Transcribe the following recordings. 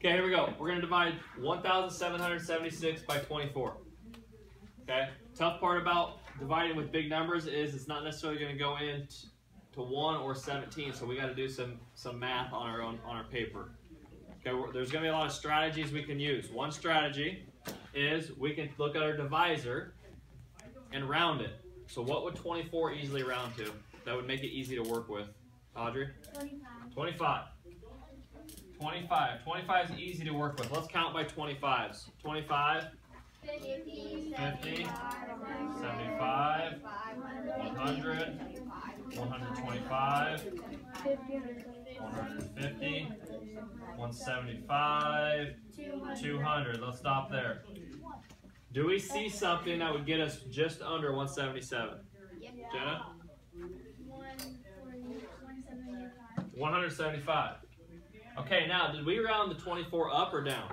Okay, here we go. We're going to divide 1,776 by 24. Okay, tough part about dividing with big numbers is it's not necessarily going to go into 1 or 17, so we got to do some math on our paper. Okay, there's going to be a lot of strategies we can use. One strategy is we can look at our divisor and round it. So what would 24 easily round to? That would make it easy to work with. Audrey? 25. 25. 25 is easy to work with. Let's count by 25s. 25, 50, 75, 100, 125, 150, 175, 200. Let's stop there. Do we see something that would get us just under 177? Yep. Jenna? 175. Okay, now did we round the 24 up or down?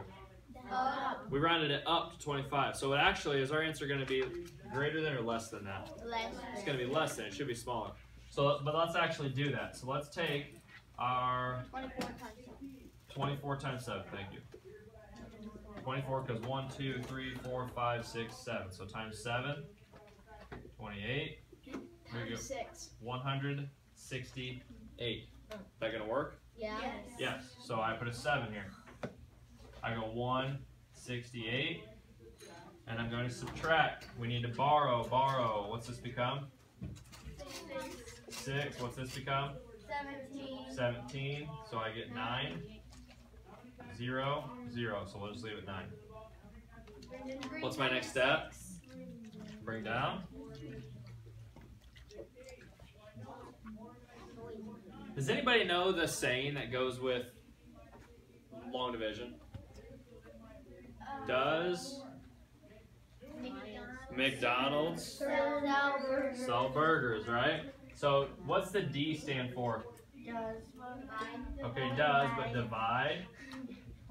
Up. We rounded it up to 25. So it actually, is our answer going to be greater than or less than that? Less. It's going to be less than. It should be smaller. So, but let's actually do that. So let's take our 24 times 7. Thank you. 24 because 1, 2, 3, 4, 5, 6, 7. So times 7, 28. Here we go. 168. That going to work? Yes. Yes. So I put a 7 here. I go 168, and I'm going to subtract. We need to borrow. What's this become? 6. What's this become? 17. So I get 9. 0, 0. So we'll just leave it 9. What's my next step? Bring down. Does anybody know the saying that goes with long division? Does McDonald's sell burgers, right? So what's the D stand for? Okay, does, but divide.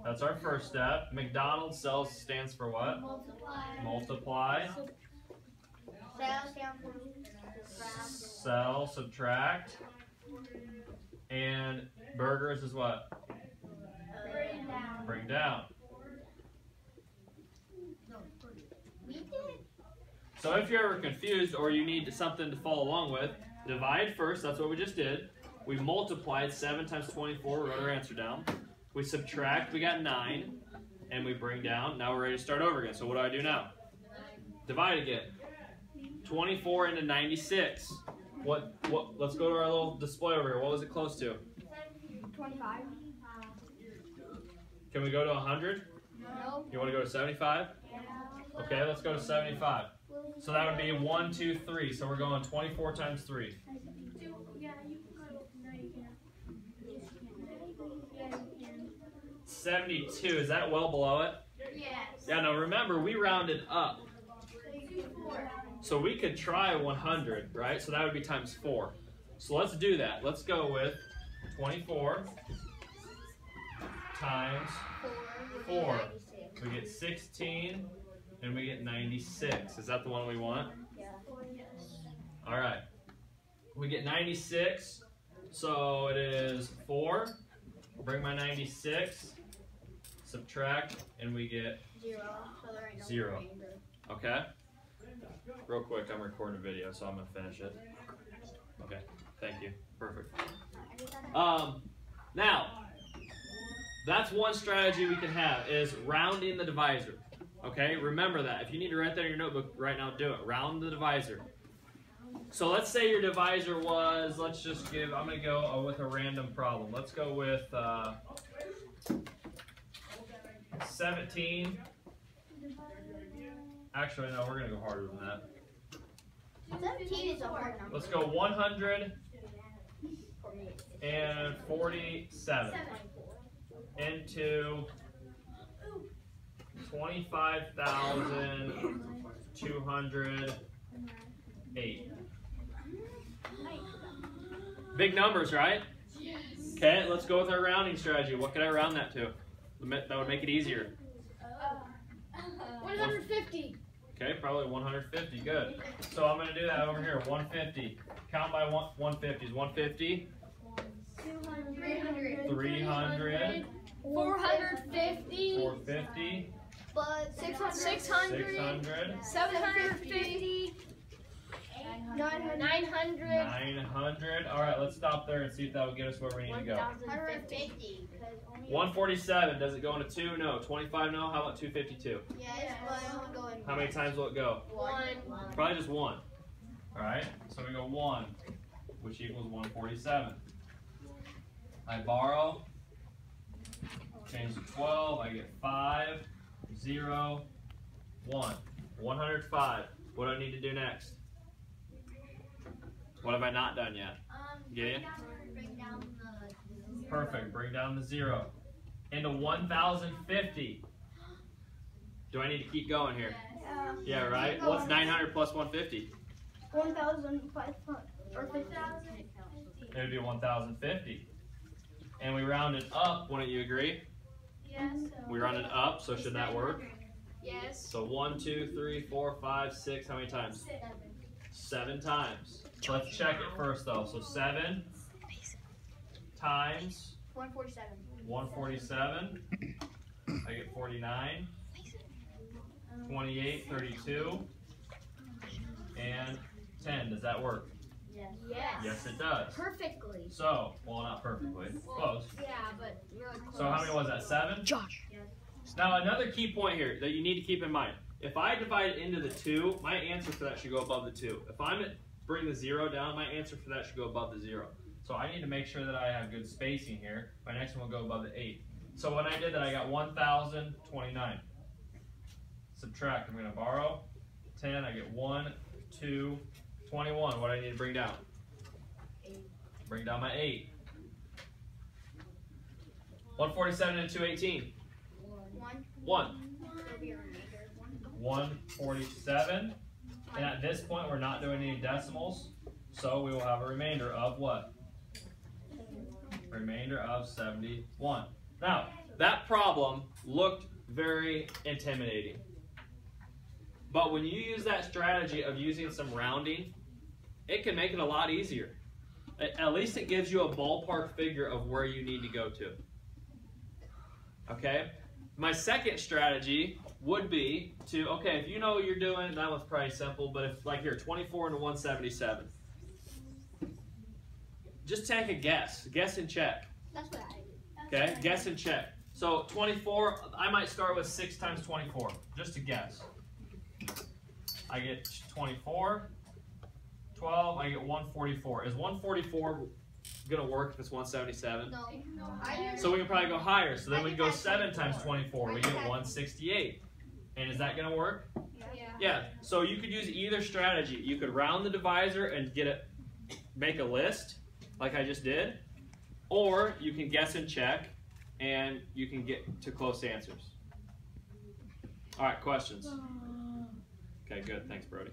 That's our first step. McDonald's stands for what? Multiply. Sell, subtract. And burgers is what? Bring down. So if you're ever confused or you need something to follow along with, divide first, that's what we just did. We multiplied 7 times 24, we wrote our answer down. We subtract, we got 9, and we bring down. Now we're ready to start over again. So what do I do now? Divide again. 24 into 96. Let's go to our little display over here. What was it close to? 25. Can we go to 100? No. You want to go to 75? Okay, let's go to 75. So that would be 1, 2, 3. So we're going 24 times 3. 72. Is that well below it? Yes. Yeah, now remember, we rounded up. So we could try 100, right? So that would be times 4. So let's do that. Let's go with 24 times 4. We get 16, and we get 96. Is that the one we want? Yeah. All right. We get 96, so it is 4. Bring my 96, subtract, and we get 0. So there ain't no 0. remainder. Okay? Real quick, I'm recording a video, so I'm going to finish it. Okay, thank you. Perfect. Now, that's one strategy we can have, is rounding the divisor. Okay, remember that. If you need to write that in your notebook right now, do it. Round the divisor. So let's say your divisor was, I'm going to go with a random problem. Let's go with 17. Actually, no, we're going to go harder than that. 17 is a hard number. Let's go 147 into 25,208. Big numbers, right? Yes. Okay, let's go with our rounding strategy. What could I round that to? That would make it easier. 150. Okay, probably 150. Good. So I'm going to do that over here. 150. Count by 150s. 150. 300. 300. 450. 450. But 600. 600. 750. 900. 900. All right, let's stop there and see if that will get us where we need to go. 150. 147. Does it go into 2? No. 25? No. How about 252? Yes, but I only go in How many times will it go? 1. Probably just 1. All right, so we go 1, which equals 147. I borrow, change to 12, I get 5, 0, 1. 105. What do I need to do next? What have I not done yet? Yeah? Bring down the Perfect, bring down the 0. Into 1,050. Do I need to keep going here? Yeah, right? What's 900 plus 150? 1,500 or 50,000. It would be 1,050. And we rounded up, wouldn't you agree? Yes. We rounded up, so should that work? Yes. So 1, 2, 3, 4, 5, 6, how many times? 7 times. So let's check it first though. So 7 times 147. 147. I get 49. 28, 32. And 10. Does that work? Yes. Yes, it does. Perfectly. So, well, not perfectly. Close. Yeah, but really close. So how many was that? 7? Josh. Now another key point here that you need to keep in mind. If I divide it into the 2, my answer for that should go above the 2. If I'm at bring the 0 down, my answer for that should go above the 0. So I need to make sure that I have good spacing here. My next one will go above the 8. So when I did that, I got 1,029. Subtract, I'm going to borrow 10. I get 1, 2, 21. What do I need to bring down? 8. Bring down my 8. 147 and 218. 1. 147. And at this point, we're not doing any decimals, so we will have a remainder of what? Remainder of 71. Now, that problem looked very intimidating. But when you use that strategy of using some rounding, it can make it a lot easier. At least it gives you a ballpark figure of where you need to go to. Okay? My second strategy would be to, okay, if you know what you're doing, that one's probably simple, but if, like here, 24 into 177. Just take a guess. Guess and check. That's what I do. Okay? Guess and check. So 24, I might start with 6 times 24, just to guess. I get 24, 12, I get 144. Is 144 going to work if it's 177? No. So we can probably go higher. So then we go 7 times 24. We get 168. And is that going to work? Yeah. So you could use either strategy. You could round the divisor and make a list, like I just did. Or you can guess and check, and you can get to close answers. All right, questions? Okay, good. Thanks, Brody.